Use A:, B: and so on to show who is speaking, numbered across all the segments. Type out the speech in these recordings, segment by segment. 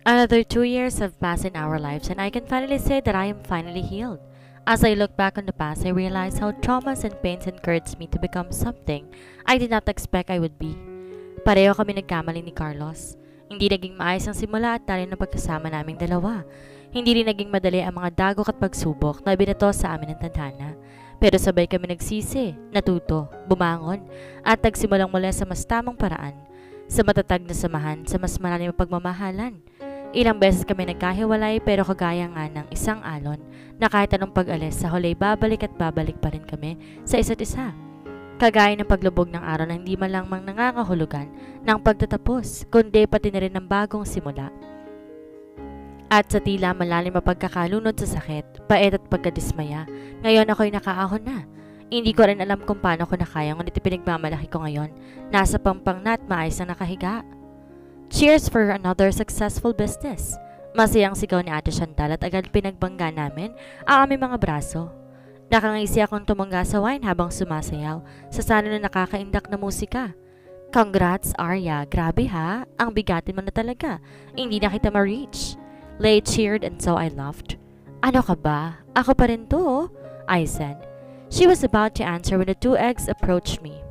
A: Another 2 years have passed in our lives, and I can finally say that I am finally healed. As I look back on the past, I realize how traumas and pains encouraged me to become something I did not expect I would be. Pareho kami nagkamali ni Carlos. Hindi naging maayos ang simula at tali ng pagkasama naming dalawa. Hindi rin naging madali ang mga dagok at pagsubok na binato sa amin ng tadhana. Pero sabay kami nagsisi, natuto, bumangon, at nagsimulang mula sa mas tamang paraan. Sa matatag na samahan, sa mas malalim na pagmamahalan. Ilang beses kami nagkahiwalay pero kagaya nga ng isang alon na kahit anong pag-alis sa huli babalik at babalik pa rin kami sa isa't isa. Kagaya ng paglubog ng araw na hindi man lang nangangahulugan ng pagtatapos, kundi pati na rin ng bagong simula. At sa tila malalim na pagkakalunod sa sakit, pait at pagkadismaya, ngayon ako'y nakaahon na. Hindi ko rin alam kung paano ko nakaya, ngunit pinagmamalaki ko ngayon. Nasa pampang na at maayos na nakahiga. Cheers for another successful business. Masayang sigaw ni Ate Chantal at agad pinagbangga namin ang aming mga braso. Nakangisi akong tumangga sa wine habang sumasayaw sa sana na nakakaindak na musika. Congrats, Arya. Grabe ha. Ang bigatin mo na talaga. Hindi na kita ma-reach. Lay cheered and so I laughed. Ano ka ba? Ako pa rin to, I said. She was about to answer when the two eggs approached me.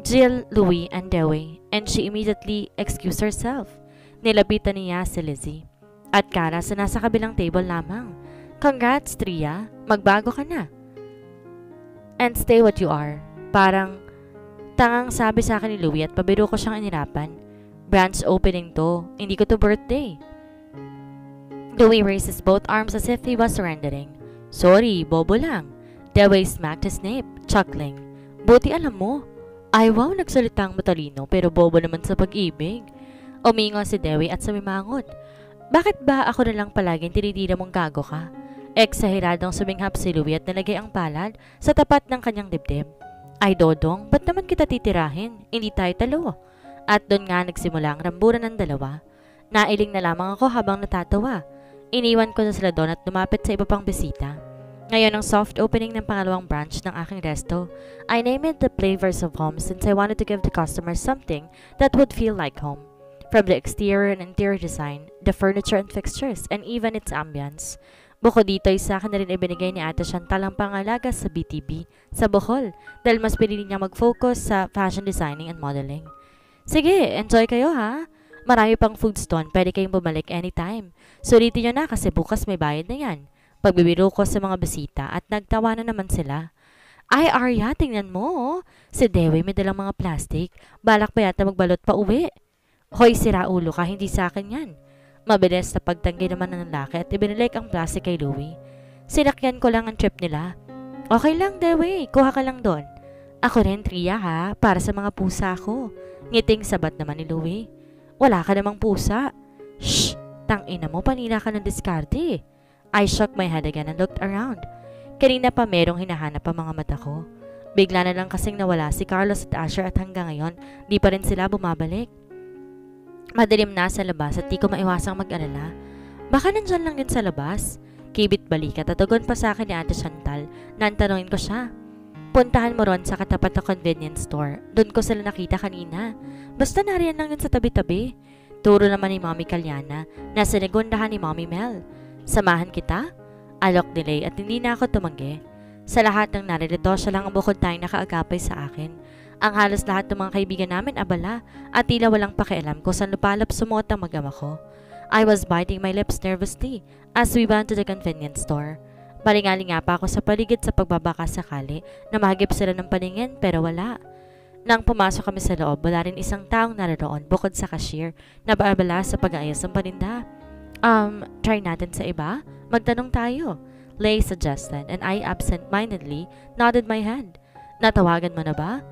A: Jill, Louie, and Dewey, and she immediately excused herself. Nilapitan niya si Lizzie. At Kara sa nasa kabilang table lamang. Congrats, Tria. Magbago ka na. And stay what you are. Parang tangang sabi sa akin ni Louie at pabiro ko siyang inirapan. Branch opening to. Hindi ko to birthday. Louie raised his both arms as if he was surrendering. Sorry, bobo lang. Dewey smacked his nape, chuckling. Buti alam mo. Ay wow, nagsalitang matalino pero bobo naman sa pag-ibig. Umingo si Dewey at sumimangot. Bakit ba ako na lang palaging tinitira mong gago ka? Eksahiradong suminghap si Louie at nalagay ang palad sa tapat ng kanyang dibdib. Ay Dodong, ba't naman kita titirahin? Hindi tayo talo. At doon nga nagsimula ang ramburan ng dalawa. Nailing na lamang ako habang natatawa. Iniwan ko na sila doon at lumapit sa iba pang bisita. Ngayon ang soft opening ng pangalawang branch ng aking resto, I named it the Flavors of Home since I wanted to give the customers something that would feel like home. From the exterior and interior design, the furniture and fixtures, and even its ambience. Bukod dito ay sa akin na rin ibinigay ni Ate Chantal ang pangalaga sa BTB, sa Bohol, dahil mas pinili niya mag-focus sa fashion designing and modeling. Sige, enjoy kayo ha! Marami pang foods doon, pwede kayong bumalik anytime. Sulitin nyo na kasi bukas may bayad na yan. Pagbibiro ko sa mga bisita at nagtawa na naman sila. Ay Arya, tingnan mo oh. Si Dewey may dalang mga plastic. Balak pa yata magbalot pa uwi. Hoy, sira ulo ka, hindi sa akin yan. Mabilis na pagtanggi naman ng lalaki at ibinilik ang plastic kay Louie. Sinakyan ko lang ang trip nila. Okay lang Dewey, kuha ka lang doon. Ako rin Tria ha, para sa mga pusa ko. Ngiting sabat naman ni Louie. Wala ka namang pusa. Shh, tangina mo, panila ka ng diskarte. I shook my head again and looked around. Kanina pa merong hinahanap ang mga mata ko. Bigla na lang kasing nawala si Carlos at Asher at hanggang ngayon, di pa rin sila bumabalik. Madilim na sa labas at di ko maiwasang mag-alala. Baka nandyan lang din sa labas. Kibit balikat at tugon pa sa akin ni Ate Chantal na tanungin ko siya. Puntahan mo ron sa katapat na convenience store. Doon ko sila nakita kanina. Basta nariyan lang yun sa tabi-tabi. Turo naman ni Mommy Kalyana na sinigundahan ni Mommy Mel. Samahan kita? Alok delay at hindi na ako tumanggi. Sa lahat ng naririto, siya lang ang bukod tayong nakaagapay sa akin. Ang halos lahat ng mga kaibigan namin abala at tila walang pakialam kung saan lupalop sumuot ang mag-ama ko. I was biting my lips nervously as we went to the convenience store. Balingaling nga pa ako sa paligid sa pagbabaka sakali na mahagip sila ng paningin pero wala. Nang pumasok kami sa loob, wala rin isang taong naroon bukod sa cashier na baabala sa pag-aayos ng paninda. Try natin sa iba? Magtanong tayo. Lay suggested and I absent-mindedly nodded my head. Natawagan mo na ba?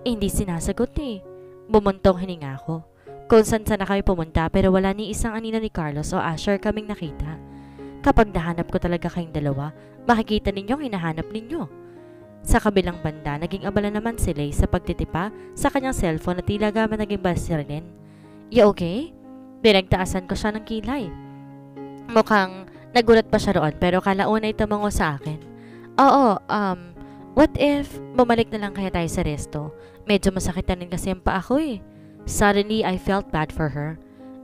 A: Hindi sinasagot eh. Bumuntong hininga ko. Kung saan na kami pumunta pero wala ni isang anino ni Carlos o Asher kaming nakita. Kapag nahanap ko talaga kayong dalawa, makikita ninyong hinahanap ninyo. Sa kabilang banda, naging abala naman si Lay sa pagtitipa sa kanyang cellphone na tila gaman naging basirin. You okay? Pinagtaasan ko siya ng kilay. Mukhang nagulat pa siya roon pero kalaunay tumango sa akin. Oo, what if bumalik na lang kaya tayo sa resto? Medyo masakit na rin kasi ang paa ko eh. Suddenly, I felt bad for her.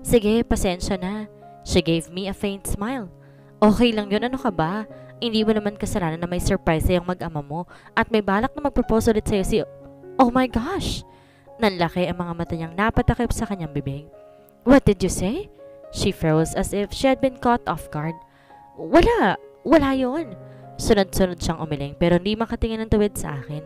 A: Sige, pasensya na. She gave me a faint smile. Okay lang yun, ano ka ba? Hindi mo naman kasalanan na may surprise yung mag-ama mo at may balak na mag-propose ulit sa'yo si... Oh my gosh! Nanlaki ang mga mata niyang napatakip sa kanyang bibig. What did you say? She froze as if she had been caught off guard. Wala yun. Sunod-sunod siyang umiling pero hindi makatingin ng tuwid sa akin.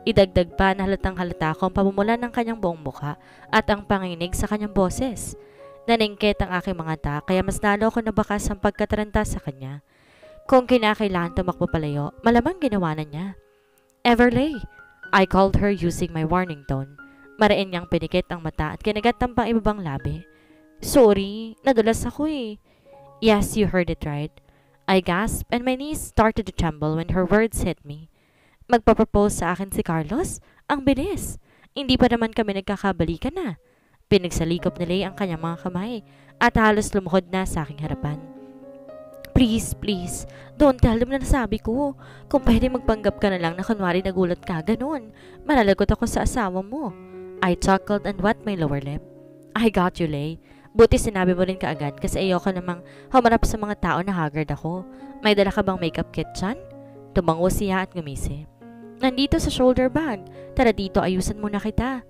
A: Idagdag pa na halatang halata ko ang pamumula ng kanyang buong mukha at ang panginig sa kanyang boses. Naningkit ang aking mga ta kaya mas lalo ko nabakas ang pagkataranta sa kanya. Kung kinakailangan tumakbo palayo, malamang ginawa na niya. Everley, I called her using my warning tone. Marain niyang pinikit ang mata at kinagat ang pang ibabang labi. Sorry, nadulas ako eh. Yes, you heard it right. I gasped and my knees started to tremble when her words hit me. Magpapropose sa akin si Carlos? Ang bilis. Hindi pa naman kami nagkakabalikan na. Pinagsalikop ni Lay ang kanyang mga kamay at halos lumuhod na sa aking harapan. Please, don't tell them na nasabi ko. Kung pwede magpanggap ka na lang na kunwari nagulat ka, ganun. Malalagot ako sa asawa mo. I chuckled and wet my lower lip. I got you, Lay. Buti sinabi mo rin kaagad kasi ayoko namang humarap sa mga tao na haggard ako. May dala ka bang makeup kit dyan? Tumango siya at ngumisi. Nandito sa shoulder bag. Tara dito, ayusan muna kita.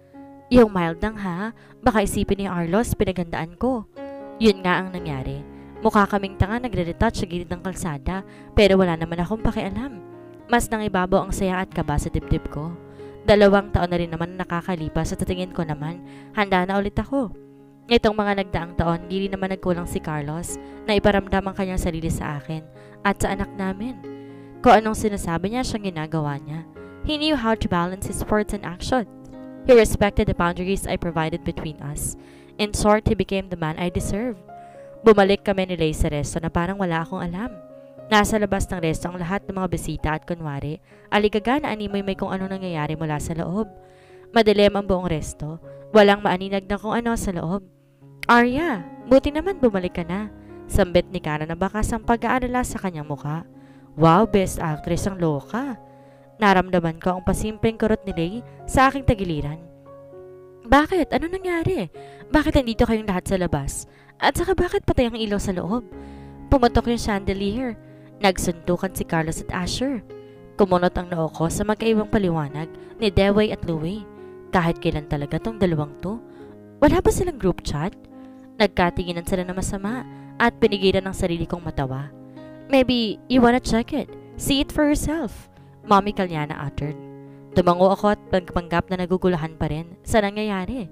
A: Yung mild lang ha, baka isipin ni Arlos pinagandaan ko. Yun nga ang nangyari. Mukha kaming tanga nagre-retouch sa gilid ng kalsada pero wala naman akong pakialam. Mas nangibabaw ang saya at kaba sa dibdib ko. 2 taon na rin naman nakakalipas at tingin ko naman handa na ulit ako. Itong mga nagdaang taon, hindi naman nagkulang si Carlos na iparamdam ang kanyang sarili sa akin at sa anak namin. Kung anong sinasabi niya siyang ginagawa niya. He knew how to balance his words and actions. He respected the boundaries I provided between us. In short, he became the man I deserved. Bumalik kami ni Lay sa resto na parang wala akong alam. Nasa labas ng resto ang lahat ng mga bisita at kunwari, aligaga na animoy may kung ano nangyayari mula sa loob. Madilim ang buong resto. Walang maaninag na kung ano sa loob. Arya, buti naman bumalik ka na. Sambit ni Kara na bakas ang pag-aalala sa kanyang mukha. Wow, best actress ang loka. Naramdaman ko ang pasimpleng kurot ni Lay sa aking tagiliran. Bakit? Ano nangyari? Bakit nandito kayong lahat sa labas? At saka bakit patay ang ilaw sa loob? Pumutok yung chandelier. Nagsuntukan si Carlos at Asher. Kumunot ang noo ko sa magkaibang paliwanag ni Dewey at Louie. Kahit kailan talaga tong dalawang to. Wala ba silang group chat? Nagkatinginan sila na masama at pinigilan ng sarili kong matawa. Maybe you wanna check it. See it for yourself. Mommy Kalyana uttered. Tumango ako at pagpanggap na nagugulahan pa rin sa nangyayari.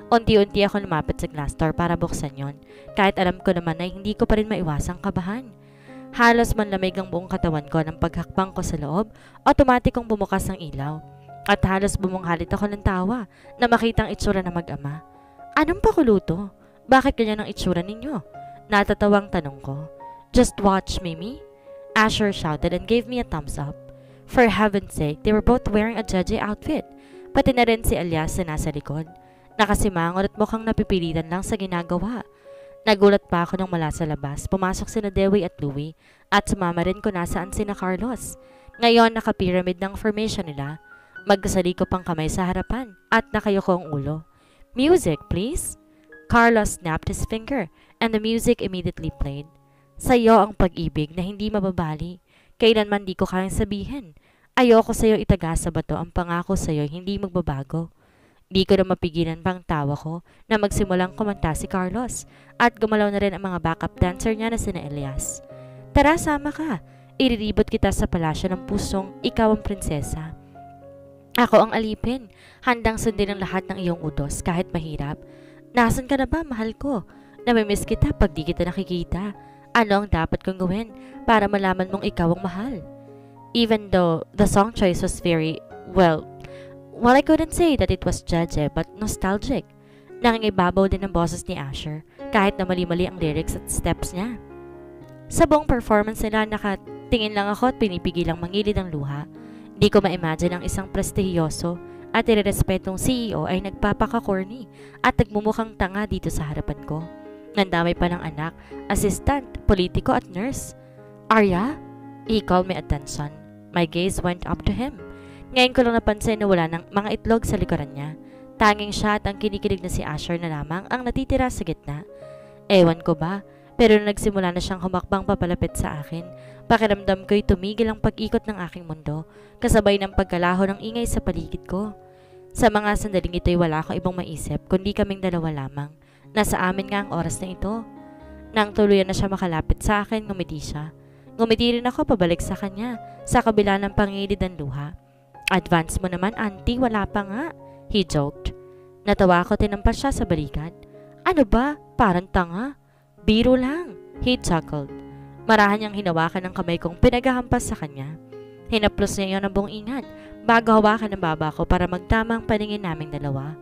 A: Unti-unti ako lumapit sa glass door para buksan yon, kahit alam ko naman na hindi ko pa rin maiwasang kabahan. Halos manlamig ang buong katawan ko ng paghakbang ko sa loob, automatikong bumukas ang ilaw. At halos bumunghalit ako ng tawa na makitang itsura ng mag-ama. Anong pakuluto? Bakit ganyan ang itsura ninyo? Natatawang tanong ko. Just watch, Mimi. Asher shouted and gave me a thumbs up. For heaven's sake, they were both wearing a judgy outfit. Pati na rin si Elias na nasa likod. Nakasimangon at mukhang napipilitan lang sa ginagawa. Nagulat pa ako nang mula sa labas. Pumasok sina Dewey at Louie at sumama rin kung nasaan sina Carlos. Ngayon naka-pyramid ng formation nila. Magkasalikop ang kamay sa harapan at nakayuko ang ulo. Music, please. Carlos snapped his finger and the music immediately played. Sa'yo ang pag-ibig na hindi mababali. Kailanman di ko kayang sabihin. Ayoko sa'yo itaga sa bato ang pangako sa'yo hindi magbabago. Di ko na mapigilan pang tawa ko na magsimulang kumanta si Carlos at gumalaw na rin ang mga backup dancer niya na sina Elias. Tara, sama ka. Iriribot kita sa palasyo ng pusong ikaw ang prinsesa. Ako ang alipin. Handang sundin ang lahat ng iyong utos kahit mahirap. Nasaan ka na ba, mahal ko? Namimiss kita pag di kita nakikita. Ano ang dapat kong gawin para malaman mong ikaw ang mahal? Even though the song choice was very, well, I couldn't say that it was judgy but nostalgic. Nangingibabaw din ang boses ni Asher kahit na mali-mali ang lyrics at steps niya. Sa buong performance nila, nakatingin lang ako at pinipigilang mangilid ang luha. Di ko ma-imagine ang isang prestigiyoso at irerespetong CEO ay nagpapaka-corny at nagmumukhang tanga dito sa harapan ko. Nandamay pa ng anak, assistant, politiko at nurse. Arya? He called my attention. My gaze went up to him. Ngayon ko lang napansin na wala ng mga itlog sa likuran niya. Tanging siya at ang kinikilig na si Asher na lamang ang natitira sa gitna. Ewan ko ba, pero nung nagsimula na siyang humakbang papalapit sa akin, pakiramdam ko'y tumigil ang pag-ikot ng aking mundo, kasabay ng pagkalaho ng ingay sa paligid ko. Sa mga sandaling ito'y wala akong ibang maisip kundi kaming dalawa lamang. Nasa amin nga ang oras na ito. Nang tuluyan na siya makalapit sa akin, ngumiti siya. Ngumiti rin ako pabalik sa kanya, sa kabila ng pangilid ng luha. Advance mo naman, auntie, wala pa nga, he joked. Natawa ako, tinampas siya sa balikat. Ano ba? Parang tanga. Biro lang, he chuckled. Marahan niyang hinawakan ng kamay kong pinaghahampas sa kanya. Hinaplos niya iyon ng buong ingat bago hawakan ng baba ko para magtama ang paningin naming dalawa.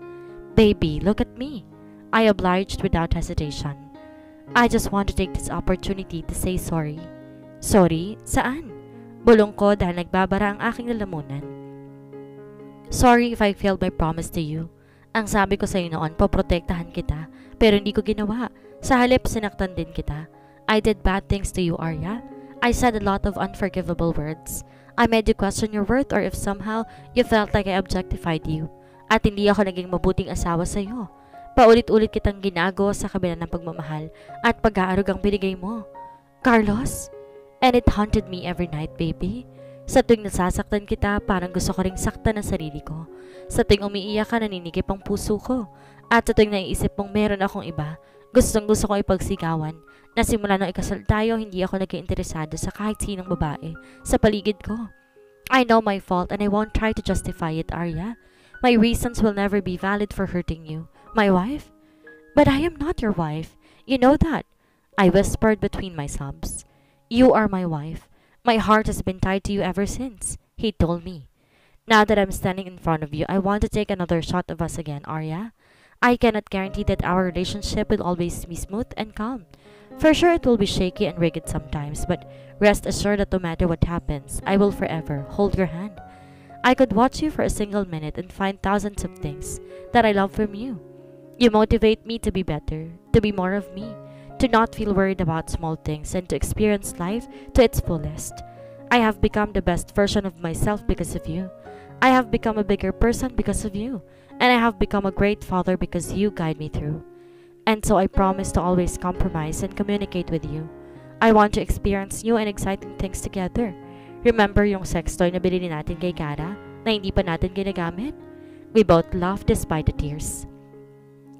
A: Baby, look at me. I obliged without hesitation. I just want to take this opportunity to say sorry. Sorry? Saan? Bulong ko dahil nagbabara ang aking lalamunan. Sorry if I failed my promise to you. Ang sabi ko sa iyo noon, poprotektahan kita, pero hindi ko ginawa. Sa halip, sinaktan din kita. I did bad things to you, Arya. I said a lot of unforgivable words. I made you question your worth or if somehow you felt like I objectified you. At hindi ako naging mabuting asawa sa iyo. Paulit-ulit kitang ginagawa sa kabila ng pagmamahal at pag-aarugang binigay mo. Carlos? And it haunted me every night, baby. Sa tuwing nasasaktan kita, parang gusto ko ring saktan ang sarili ko. Sa tuwing umiiyak ka, naninikip ang puso ko. At sa tuwing naiisip mong meron akong iba, gustong gusto ko ipagsigawan. Na simula nung ikasal tayo, hindi ako naging interesado sa kahit sinong babae sa paligid ko. I know my fault and I won't try to justify it, Arya. My reasons will never be valid for hurting you. My wife? But I am not your wife. You know that. I whispered between my sobs. You are my wife. My heart has been tied to you ever since, he told me. Now that I'm standing in front of you, I want to take another shot of us again, Arya. I cannot guarantee that our relationship will always be smooth and calm. For sure it will be shaky and rigid sometimes, but rest assured that no matter what happens, I will forever hold your hand. I could watch you for a single minute and find thousands of things that I love from you. You motivate me to be better, to be more of me, to not feel worried about small things and to experience life to its fullest. I have become the best version of myself because of you. I have become a bigger person because of you. And I have become a great father because you guide me through. And so I promise to always compromise and communicate with you. I want to experience new and exciting things together. Remember yung sex toy na binili natin kay Kara na hindi pa natin ginagamit? We both laughed despite the tears.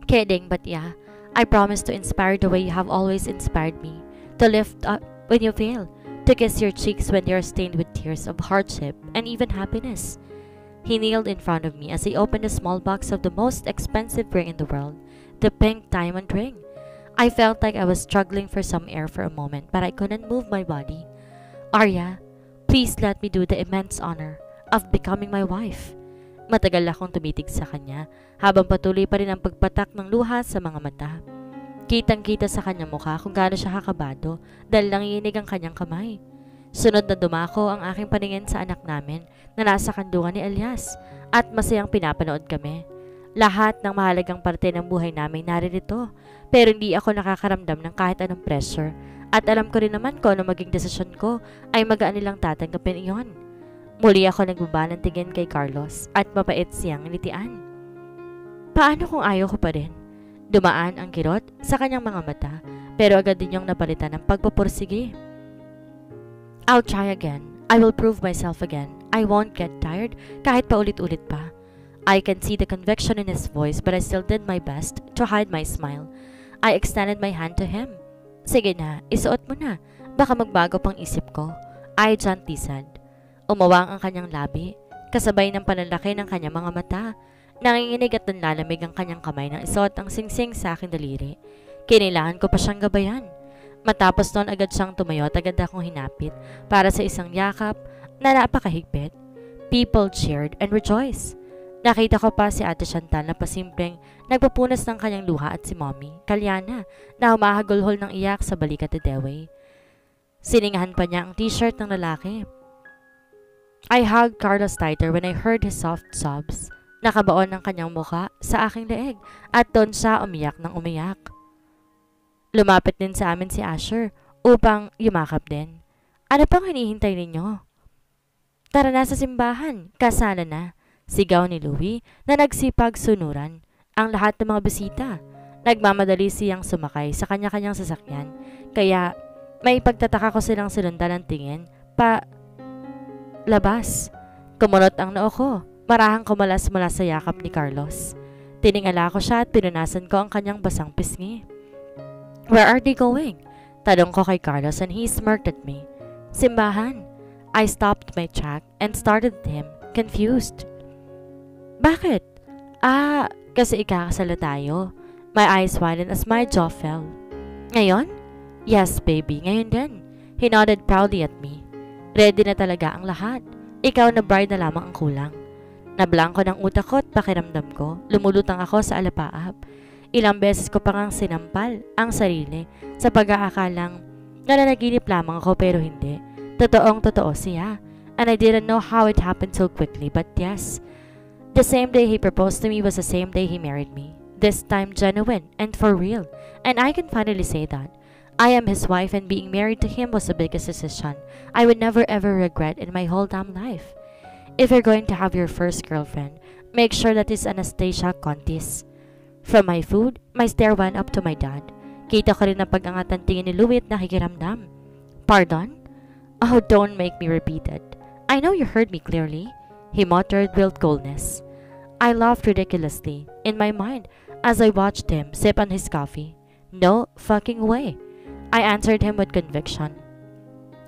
A: Kidding, but yeah. I promise to inspire the way you have always inspired me, to lift up when you fail, to kiss your cheeks when you're stained with tears of hardship and even happiness. He kneeled in front of me as he opened a small box of the most expensive ring in the world, the pink diamond ring. I felt like I was struggling for some air for a moment, but I couldn't move my body. Arya, please let me do the immense honor of becoming my wife. Matagal akong tumitig sa kanya habang patuloy pa rin ang pagpatak ng luha sa mga mata. Kitang-kita sa kanyang mukha kung gaano siya kakabado dahil nanginginig ang kanyang kamay. Sunod na dumako ang aking paningin sa anak namin na nasa kandungan ni Elias at masayang pinapanood kami. Lahat ng mahalagang parte ng buhay namin naririto pero hindi ako nakakaramdam ng kahit anong pressure at alam ko rin naman kung ano maging desisyon ko ay magaan nilang tatanggapin iyon. Muli ako nagbaba ng tingin kay Carlos at mapait siyang nitian. Paano kung ayaw ko pa rin? Dumaan ang kirot sa kanyang mga mata pero agad din niyang napalitan ng pagpapursige. I'll try again. I will prove myself again. I won't get tired kahit paulit-ulit pa. I can see the conviction in his voice but I still did my best to hide my smile. I extended my hand to him. Sige na, isuot mo na. Baka magbago pang isip ko. I gently said. Umawang ang kanyang labi, kasabay ng panlalaki ng kanyang mga mata. Nanginginig at nanlalamig ang kanyang kamay nang isuot ang singsing sa aking daliri. Kinailangan ko pa siyang gabayan. Matapos noon agad siyang tumayo at agad akong hinapit para sa isang yakap na napakahigpit. People cheered and rejoiced. Nakita ko pa si Ate Chantal na pasimpleng nagpupunas ng kanyang luha at si Mommy, Kalyana, na humahagulhol ng iyak sa balikat ni Dewey. Siningahan pa niya ang t-shirt ng lalaki. I hugged Carlos tighter when I heard his soft sobs. Nakabaon ang kanyang mukha sa aking leeg at doon siya umiyak ng umiyak. Lumapit din sa amin si Asher upang yumakap din. Ano pang hinihintay ninyo? Tara na sa simbahan, kasala na. Sigaw ni Louie na nagsipag sunuran. Ang lahat ng mga bisita. Nagmamadali siyang sumakay sa kanya-kanyang sasakyan, kaya may pagtataka ko silang sinundan ng tingin pa labas. Kumunot ang noo ko, marahang kumalas mula sa yakap ni Carlos. Tiningala ko siya at pinunasan ko ang kanyang basang pisngi. Where are they going? Tanong ko kay Carlos and he smirked at me. Simbahan. I stopped my track and started at him, confused. Bakit? Kasi ikakasala tayo. My eyes widened as my jaw fell. Ngayon? Yes, baby, ngayon din. He nodded proudly at me. Ready na talaga ang lahat. Ikaw na bride na lamang ang kulang. Nablangko ng utak ko at pakiramdam ko. Lumulutang ako sa alapaap. Ilang beses ko pang sinampal ang sarili sa pag-aakalang nananaginip lamang ako pero hindi. Totoong totoo siya. And I didn't know how it happened so quickly, but yes. The same day he proposed to me was the same day he married me. This time genuine and for real. And I can finally say that. I am his wife and being married to him was the biggest decision I would never ever regret in my whole damn life. If you're going to have your first girlfriend, make sure that it's Anastasia Contis. From my food, my stare went up to my dad. Kita ko rin ang pag-angat ng tingin ni Louie at nakikiramdam. Pardon? Oh, don't make me repeat it. I know you heard me clearly, he muttered with coldness. I laughed ridiculously, in my mind, as I watched him sip on his coffee. No fucking way. I answered him with conviction.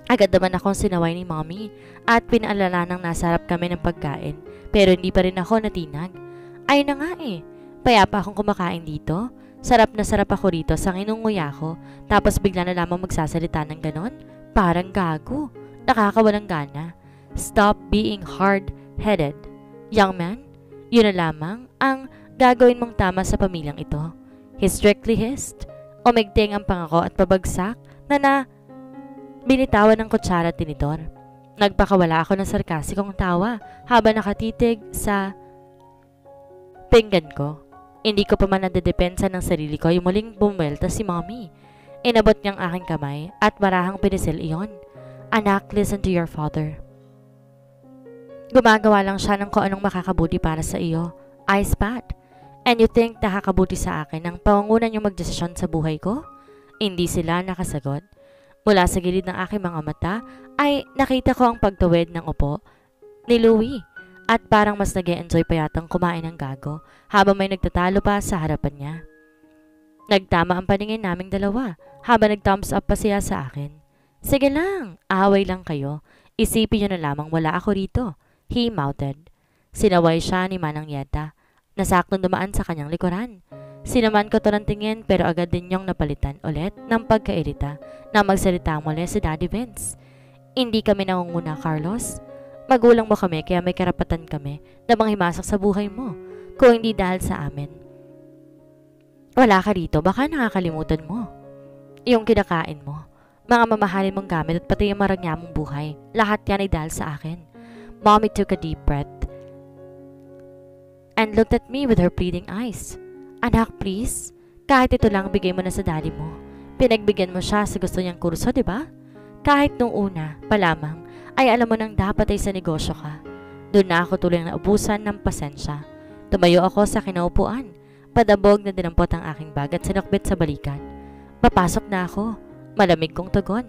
A: Agad naman akong sinaway ni Mommy at pinaalala ng nasarap kami ng pagkain pero hindi pa rin ako natinag. Ay na nga eh, payapa akong kumakain dito. Sarap na sarap ako rito sa inunguya ko tapos bigla na lamang magsasalita ng ganon. Parang gago. Nakakawalang gana. Stop being hard-headed. Young man, yun na lamang ang gagawin mong tama sa pamilyang ito. He strictly hissed. Umigting ang pangako at pabagsak na binitawan ng kutsara at tinidor. Nagpakawala ako ng sarkasikong tawa habang nakatitig sa pinggan ko. Hindi ko pa man nadedepensa ng sarili ko yung muling bumwelta si Mommy. Inabot niyang aking kamay at marahang pinisil iyon. Anak, listen to your father. Gumagawa lang siya ng kung anong makakabuti para sa iyo. I spat. And you think nakakabuti sa akin ang pangungunan yung magdesisyon sa buhay ko? Hindi sila nakasagot. Mula sa gilid ng aking mga mata ay nakita ko ang pagtawid ng upo ni Louie at parang mas nag-e-enjoy pa yatang kumain ng gago habang may nagtatalo pa sa harapan niya. Nagtama ang paningin naming dalawa habang nag-thumbs up pa siya sa akin. Sige lang, away lang kayo. Isipin niyo na lamang wala ako rito. He mouthed. Sinaway siya ni Manang Yeta. Nasaktong dumaan sa kanyang likuran. Sinaman ko to ng tingin pero agad din niyong napalitan ulit ng pagkairita na magsalita muli si Daddy Vince. Hindi kami nangunguna, Carlos. Magulang mo kami kaya may karapatan kami na manghimasak sa buhay mo. Kung hindi dahil sa amin. Wala ka rito, baka nakakalimutan mo. Yung kinakain mo, mga mamahalin mong gamit at pati yung marangya mong buhay, lahat yan ay dahil sa akin. Mommy took a deep breath and looked at me with her pleading eyes. Anak, please, kahit ito lang bigay mo na sa daddy mo. Pinagbigyan mo siya sa gusto niyang kurso, di ba? Kahit nung una pa lamang ay alam mo nang dapat ay sa negosyo ka. Doon na ako tuloy naubusan ng pasensya. Tumayo ako sa kinaupuan. Padabog na dinampot ang aking bag at sinukbit sa balikat. Papasok na ako. Malamig kong tugon.